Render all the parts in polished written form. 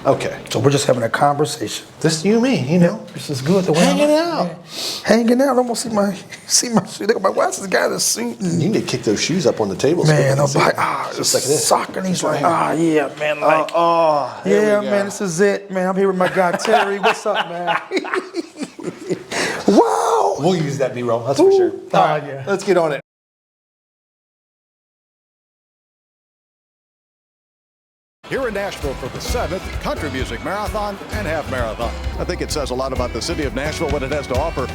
Okay. So we're just having a conversation. This you and me, you know. This is good. The way Hanging out. Yeah. Hanging out. I don't want to see my shoe. Look at my watch. This guy in a suit. You need to kick those shoes up on the table. Man, I'm like, just like this. Soccer. And he's like, yeah, man. Like, yeah, man, this is it, man. I'm here with my guy, Terry. What's up, man? Wow. We'll use that B-roll, that's for sure. All right, yeah. let's get on it. Here in Nashville for the 7th Country Music Marathon and Half Marathon. I think it says a lot about the city of Nashville, what it has to offer.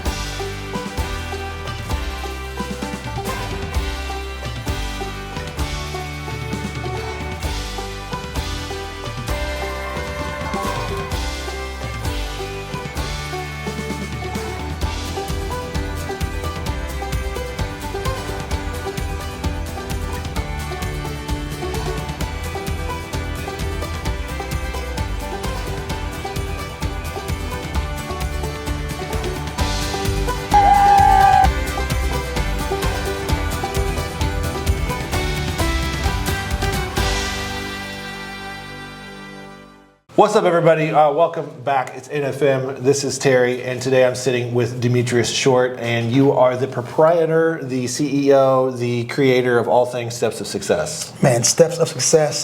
What's up, everybody? Welcome back. It's NFM. This is Terry, and today I'm sitting with Demetrius Short, and you are the proprietor, the CEO, the creator of all things Steps of Success. Man, Steps of Success,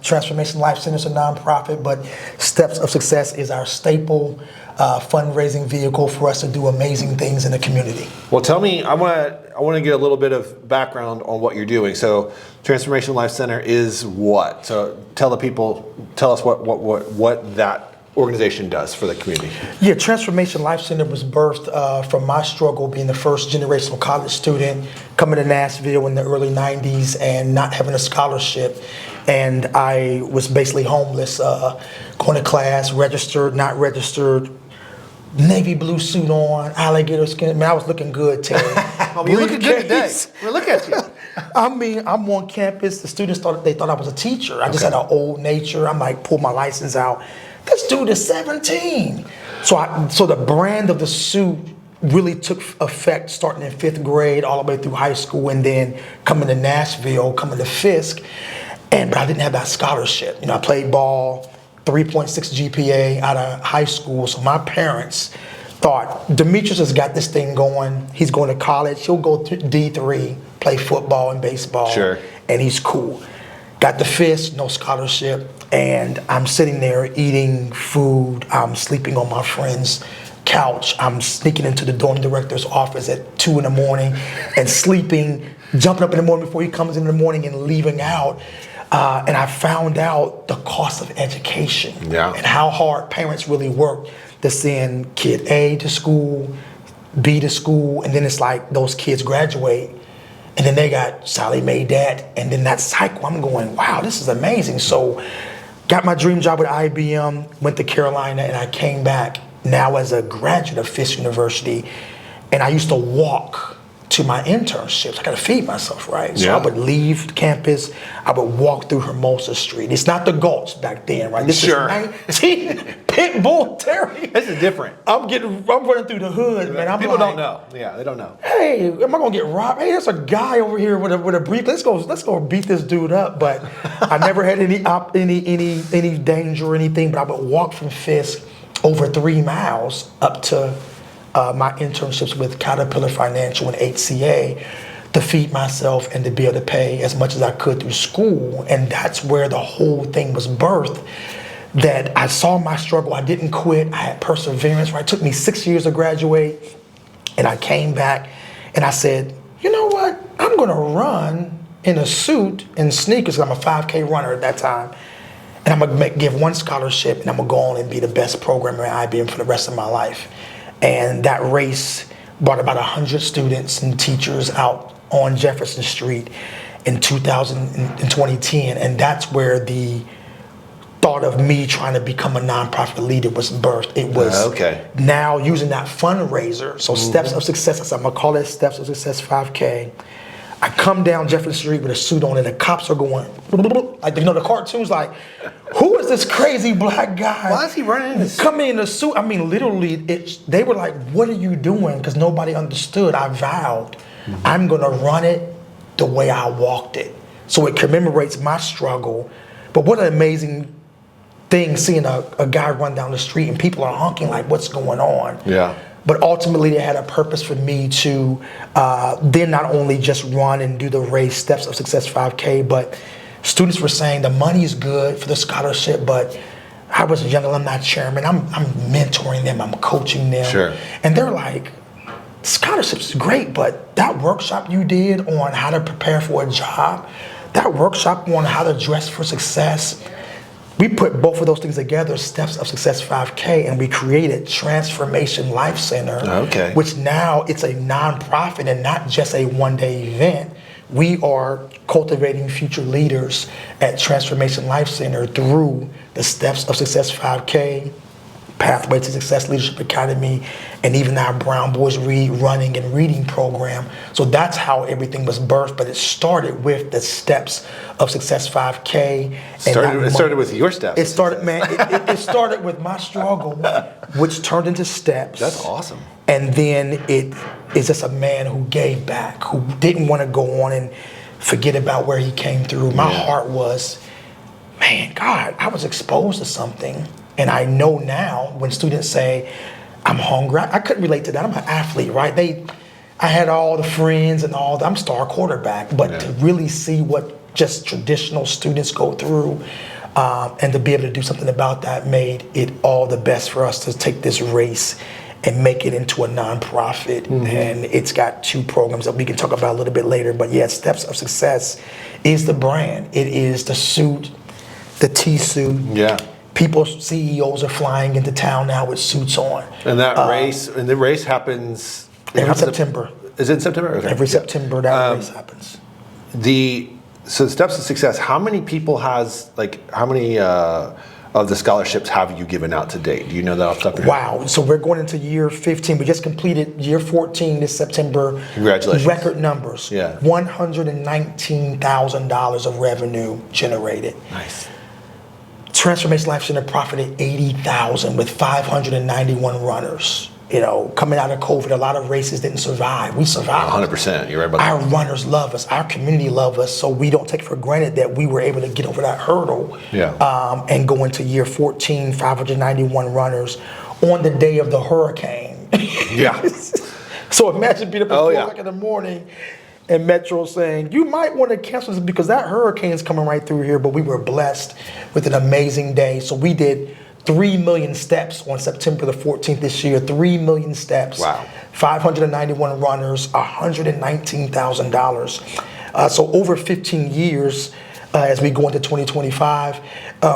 Transformation Life Center is a nonprofit, but Steps of Success is our staple fundraising vehicle for us to do amazing things in the community. Well, tell me, I want to get a little bit of background on what you're doing. So, Transformation Life Center is what? So, tell us what that organization does for the community. Yeah, Transformation Life Center was birthed from my struggle being the first generational college student coming to Nashville in the early 90s and not having a scholarship. And I was basically homeless, going to class, registered, not registered, navy blue suit on, alligator skin. Man, I was looking good, Terry. You're looking good today. We're looking at you. I mean, I'm on campus. The students thought I was a teacher. I just had an old nature. I'm like, pull my license out. This dude is 17. So the brand of the suit really took effect starting in 5th grade all the way through high school, and then coming to Nashville, coming to Fisk. But I didn't have that scholarship. You know, I played ball, 3.6 GPA out of high school. So my parents thought, Demetrius has got this thing going. He's going to college. He'll go to D3, play football and baseball. Sure. And he's cool. Got the Fisk, no scholarship. And I'm sitting there eating food. I'm sleeping on my friend's couch. I'm sneaking into the dorm director's office at 2 in the morning and sleeping, jumping up in the morning before he comes in the morning and leaving out. And I found out the cost of education and how hard parents really work to send kid A to school, B to school, and then it's like those kids graduate, and then they got Sally Mae debt, and then that cycle. I'm going, wow, this is amazing. So got my dream job with IBM, went to Carolina, and I came back now as a graduate of Fisk University, and I used to walk to my internships. I got to feed myself, right? So I would leave campus, I would walk through Hermosa Street. It's not the Gulch back then, right? This is 19 Pitbull Terry. This is different. I'm running through the hood, man. People don't know. Yeah, they don't know. Hey, am I gonna get robbed? Hey, there's a guy over here with a brief. Let's go beat this dude up. But I never had any danger or anything. But I would walk from Fisk over 3 miles up to my internships with Caterpillar Financial and HCA to feed myself and to be able to pay as much as I could through school. And that's where the whole thing was birthed. That I saw my struggle. I didn't quit. I had perseverance. Right? It took me 6 years to graduate. And I came back and I said, you know what? I'm going to run in a suit and sneakers. I'm a 5K runner at that time. And I'm going to give one scholarship and I'm going to go on and be the best programmer at IBM for the rest of my life. And that race brought about 100 students and teachers out on Jefferson Street in 2010. And that's where the thought of me trying to become a nonprofit leader was birthed. It was now using that fundraiser. So Steps of Success, I said, I'm gonna call it Steps of Success 5K. I come down Jefferson Street with a suit on and the cops are going, like, you know, the cartoons like, who is this crazy black guy? Why is he running in this? Coming in a suit. I mean, literally, they were like, what are you doing? Because nobody understood. I vowed, I'm gonna run it the way I walked it. So it commemorates my struggle. But what an amazing thing seeing a guy run down the street and people are honking like, what's going on? Yeah. But ultimately, they had a purpose for me to then not only just run and do the race, Steps of Success 5K, but students were saying the money is good for the scholarship, but I was a young alumni chairman. I'm mentoring them, I'm coaching them. Sure. And they're like, scholarships is great, but that workshop you did on how to prepare for a job, that workshop on how to dress for success, we put both of those things together, Steps of Success 5K, and we created Transformation Life Center, which now it's a nonprofit and not just a one-day event. We are cultivating future leaders at Transformation Life Center through the Steps of Success 5K, Pathway to Success Leadership Academy, and even our Brown Boys Read running and reading program. So that's how everything was birthed, but it started with the Steps of Success 5K. It started with your steps. It started, man, it started with my struggle, which turned into steps. That's awesome. And then it is just a man who gave back, who didn't want to go on and forget about where he came through. My heart was, man, God, I was exposed to something. And I know now when students say, I'm hungry, I couldn't relate to that. I'm an athlete, right? I had all the friends and all, I'm star quarterback, but to really see what just traditional students go through and to be able to do something about that made it all the best for us to take this race and make it into a nonprofit. And it's got 2 programs that we can talk about a little bit later. But yeah, Steps of Success is the brand. It is the suit, the T-suit. Yeah. People, CEOs are flying into town now with suits on. And that the race happens every September. Is it in September? Okay. Every September that race happens. So Steps of Success, how many people how many of the scholarships have you given out to date? Do you know that off the top of your head? Wow. So we're going into year 15. We just completed year 14 this September. Congratulations. Record numbers. Yeah. $119,000 of revenue generated. Nice. Transformation Life Center profited $80,000 with 591 runners. You know, coming out of COVID, a lot of races didn't survive. We survived. 100%. You're right about Our that. runners love us. Our community love us. So we don't take for granted that we were able to get over that hurdle and go into year 14, 591 runners on the day of the hurricane. Yeah. So imagine being up at 4 o'clock in the morning and Metro saying, you might want to cancel this because that hurricane's coming right through here. But we were blessed with an amazing day. So we did 3 million steps on September the 14th this year. 3 million steps. Wow. 591 runners, $119,000. So over 15 years, as we go into 2025,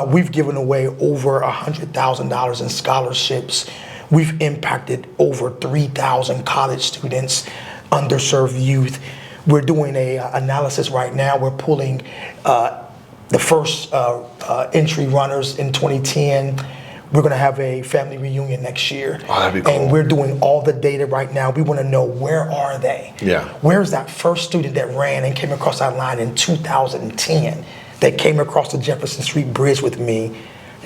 we've given away over $100,000 in scholarships. We've impacted over 3,000 college students, underserved youth. We're doing a analysis right now. We're pulling the first entry runners in 2010. We're going to have a family reunion next year. Oh, that'd be cool. And we're doing all the data right now. We want to know, where are they? Yeah. Where's that first student that ran and came across that line in 2010 that came across the Jefferson Street Bridge with me,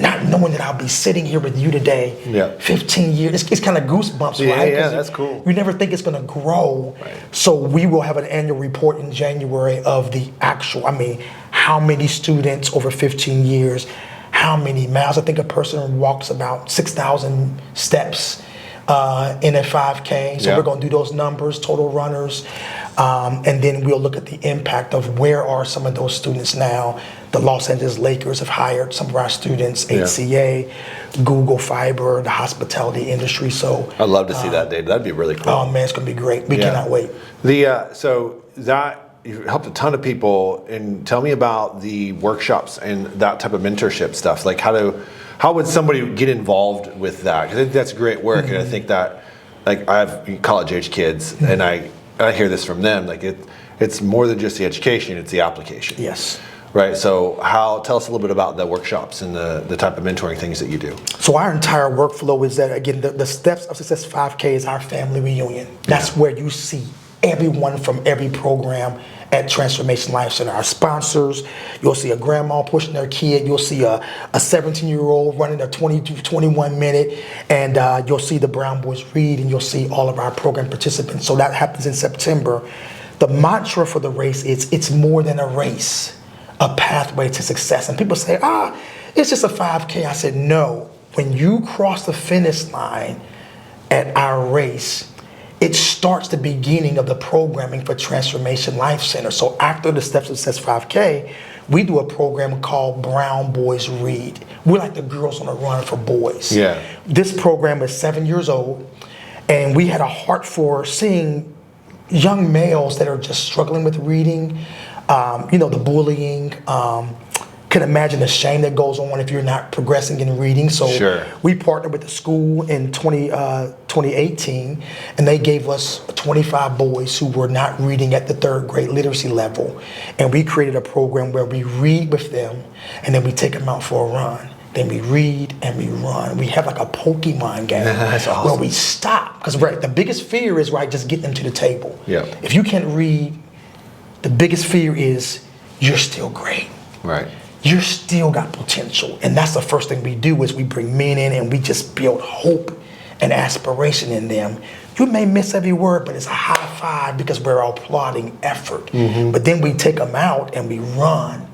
not knowing that I'll be sitting here with you today, 15 years. It's kind of goosebumps, right? Yeah, that's cool. You never think it's going to grow. Right. So we will have an annual report in January of the actual, how many students over 15 years, how many miles. I think a person walks about 6,000 steps in a 5K. So we're going to do those numbers, total runners. And then we'll look at the impact of where are some of those students now. The Los Angeles Lakers have hired some of our students, HCA, Google Fiber, the hospitality industry. So I'd love to see that data. That'd be really cool. Oh man, it's going to be great. We cannot wait. So that you've helped a ton of people, and tell me about the workshops and that type of mentorship stuff. Like how would somebody get involved with that? Because I think that's great work, and I think that, like, I have college age kids, and I hear this from them. Like it's more than just the education; it's the application. Yes. Right. So tell us a little bit about the workshops and the type of mentoring things that you do. So our entire workflow is that, again, the Steps of Success 5K is our family reunion. That's where you see everyone from every program at Transformation Life Center. Our sponsors, you'll see a grandma pushing their kid, you'll see a 17-year-old running a 21 minute, and you'll see the Brown Boys Read, and you'll see all of our program participants. So that happens in September. The mantra for the race is, it's more than a race, a pathway to success. And people say, it's just a 5K. I said, no. When you cross the finish line at our race, it starts the beginning of the programming for Transformation Life Center. So after the Steps of Success 5K, we do a program called Brown Boys Read. We're like the Girls on the Run for boys. Yeah. This program is 7 years old, and we had a heart for seeing young males that are just struggling with reading, the bullying, can imagine the shame that goes on if you're not progressing in reading. So Sure. we partnered with the school in 2018, and they gave us 25 boys who were not reading at the 3rd grade literacy level. And we created a program where we read with them, and then we take them out for a run. Then we read and we run. We have like a Pokemon game That's awesome. where we stop. Because the biggest fear is, just getting them to the table. Yeah. If you can't read, the biggest fear is you're still great. Right. You still got potential. And that's the first thing we do is we bring men in and we just build hope and aspiration in them. You may miss every word, but it's a high five because we're all applauding effort. But then we take them out and we run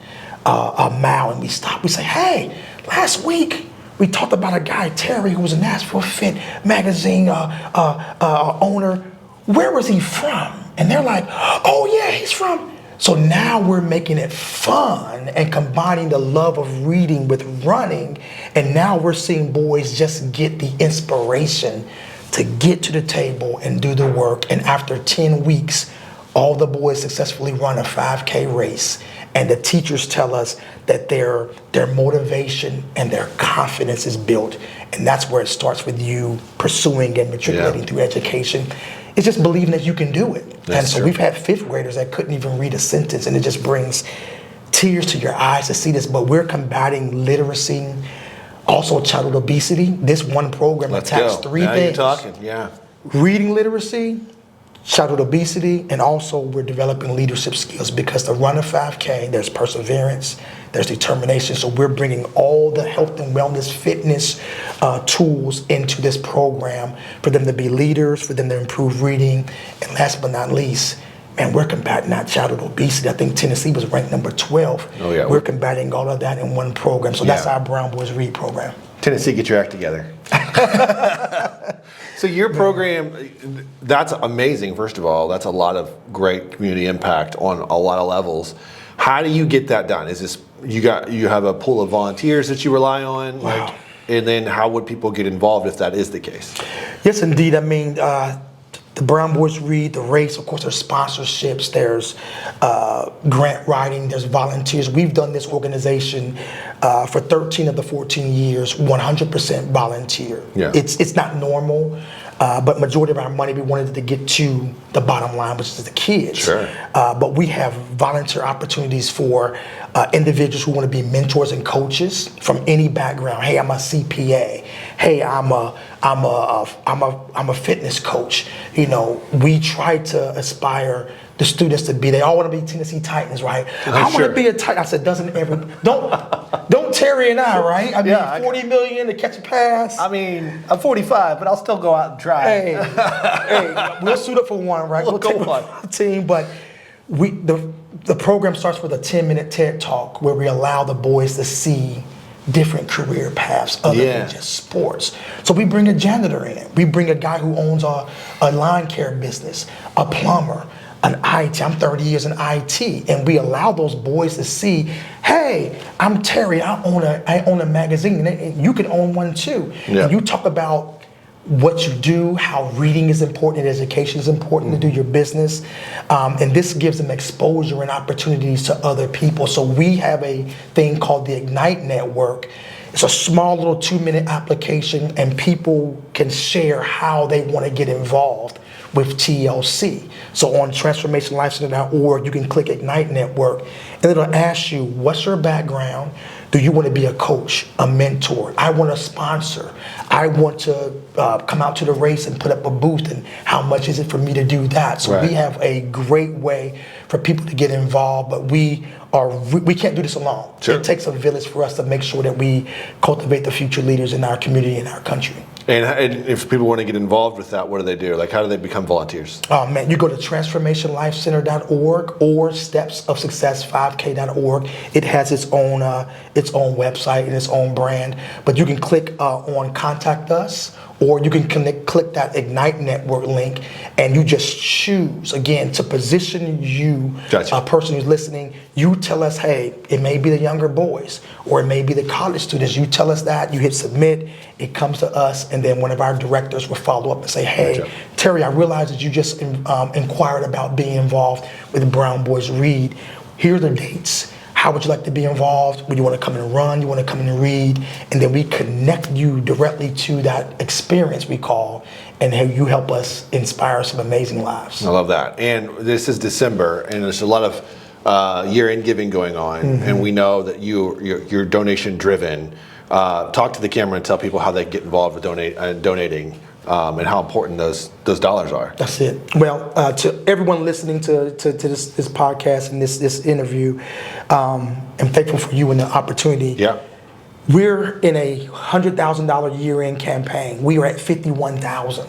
a mile and we stop. We say, hey, last week we talked about a guy, Terry, who was a Nashville Fit magazine owner. Where was he from? And they're like, oh yeah, he's from. So now we're making it fun and combining the love of reading with running. And now we're seeing boys just get the inspiration to get to the table and do the work. And after 10 weeks, all the boys successfully run a 5K race. And the teachers tell us that their motivation and their confidence is built. And that's where it starts with you pursuing and matriculating through education. It's just believing that you can do it. That's and so true. we've had 5th graders that couldn't even read a sentence, and it just brings tears to your eyes to see this. But we're combating literacy, also childhood obesity. This one program attacks 3 now things. You're talking, yeah. Reading literacy, childhood obesity, and also we're developing leadership skills because to run a 5K, there's perseverance, there's determination. So we're bringing all the health and wellness, fitness tools into this program for them to be leaders, for them to improve reading. And last but not least, man, we're combating that childhood obesity. I think Tennessee was ranked number 12. Oh, yeah. We're combating all of that in one program. So that's Yeah. our Brown Boys Read program. Tennessee, get your act together. So your program, that's amazing, first of all. That's a lot of great community impact on a lot of levels. How do you get that done? Is this, you have a pool of volunteers that you rely on? Wow. And then how would people get involved if that is the case? Yes, indeed. I mean, the Brown Boys Read, the race, of course, there's sponsorships, there's grant writing, there's volunteers. We've done this organization for 13 of the 14 years, 100% volunteer. Yeah. It's not normal, but majority of our money, we wanted to get to the bottom line, which is the kids. Sure. But we have volunteer opportunities for individuals who want to be mentors and coaches from any background. Hey, I'm a CPA. Hey, I'm a fitness coach. You know, we try to aspire the students to be. They all want to be Tennessee Titans, right? I want Sure. to be a Titan. I said, don't Terry and I, right? I mean, Yeah, 40 million to catch a pass. I mean, I'm 45, but I'll still go out and try. Hey, we'll suit up for one, right? We'll go take one. the team, but the program starts with a 10-minute TED Talk where we allow the boys to see different career paths other Yeah. than just sports. So we bring a janitor in. We bring a guy who owns a lawn care business, a plumber, an IT. I'm 30 years in IT, and we allow those boys to see, hey, I'm Terry. I own a magazine, and you can own one too. Yeah. And you talk about what you do, how reading is important and education is important to do your business. And this gives them exposure and opportunities to other people. So we have a thing called the Ignite Network. It's a small little 2-minute application, and people can share how they want to get involved with TLC. So on transformationlifecenter.org, you can click Ignite Network, and it'll ask you, what's your background? Do you want to be a coach, a mentor? I want to sponsor. I want to come out to the race and put up a booth, and how much is it for me to do that? So Right. we have a great way for people to get involved, but we can't do this alone. Sure. It takes a village for us to make sure that we cultivate the future leaders in our community and our country. And if people want to get involved with that, what do they do? Like, how do they become volunteers? Oh man, you go to transformationlifecenter.org or stepsofsuccess5k.org. It has its own its own website and its own brand. But you can click on Contact Us, or you can click that Ignite Network link, and you just choose, again, to position you, Gotcha. a person who's listening. You tell us, hey, it may be the younger boys, or it may be the college students. You tell us that, you hit submit, it comes to us, and then one of our directors will follow up and say, hey, Gotcha. Terry, I realize that you just inquired about being involved with Brown Boys Read. Here are the dates. How would you like to be involved? Would you want to come and run? You want to come in and read? And then we connect you directly to that experience, we call, and you help us inspire some amazing lives. I love that. And this is December, and there's a lot of year-end giving going on, and we know that you're donation-driven. Talk to the camera and tell people how they get involved with donating. And how important those dollars are. That's it. Well, to everyone listening to this podcast and this interview, I'm thankful for you and the opportunity. Yeah. We're in a $100,000 year-end campaign. We are at $51,000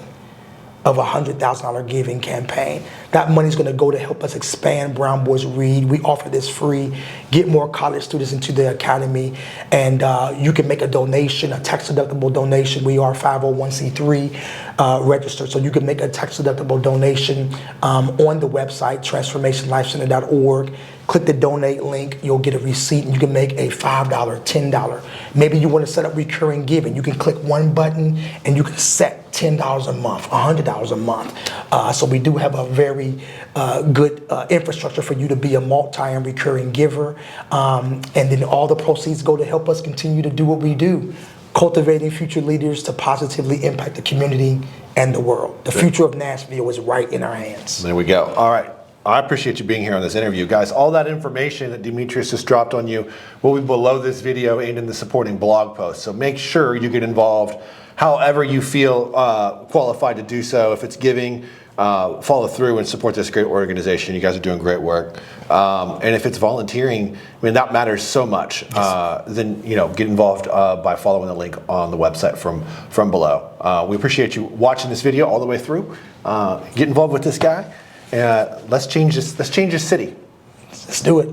of a $100,000 giving campaign. That money is going to go to help us expand Brown Boys Read. We offer this free, get more college students into the academy, and you can make a donation, a tax-deductible donation. We are 501c3 registered, so you can make a tax-deductible donation on the website, transformationlifecenter.org. Click the donate link, you'll get a receipt, and you can make a $5, $10. Maybe you want to set up recurring giving. You can click one button and you can set $10 a month, $100 a month. So we do have a very good infrastructure for you to be a multi and recurring giver. And then all the proceeds go to help us continue to do what we do, cultivating future leaders to positively impact the community and the world. The future of Nashville is right in our hands. There we go. All right. I appreciate you being here on this interview. Guys, all that information that Demetrius just dropped on you will be below this video and in the supporting blog post. So make sure you get involved however you feel qualified to do so. If it's giving, follow through and support this great organization. You guys are doing great work. And if it's volunteering, I mean, that matters so much. Then, get involved by following the link on the website from below. We appreciate you watching this video all the way through. Get involved with this guy. Let's change this city. Let's do it.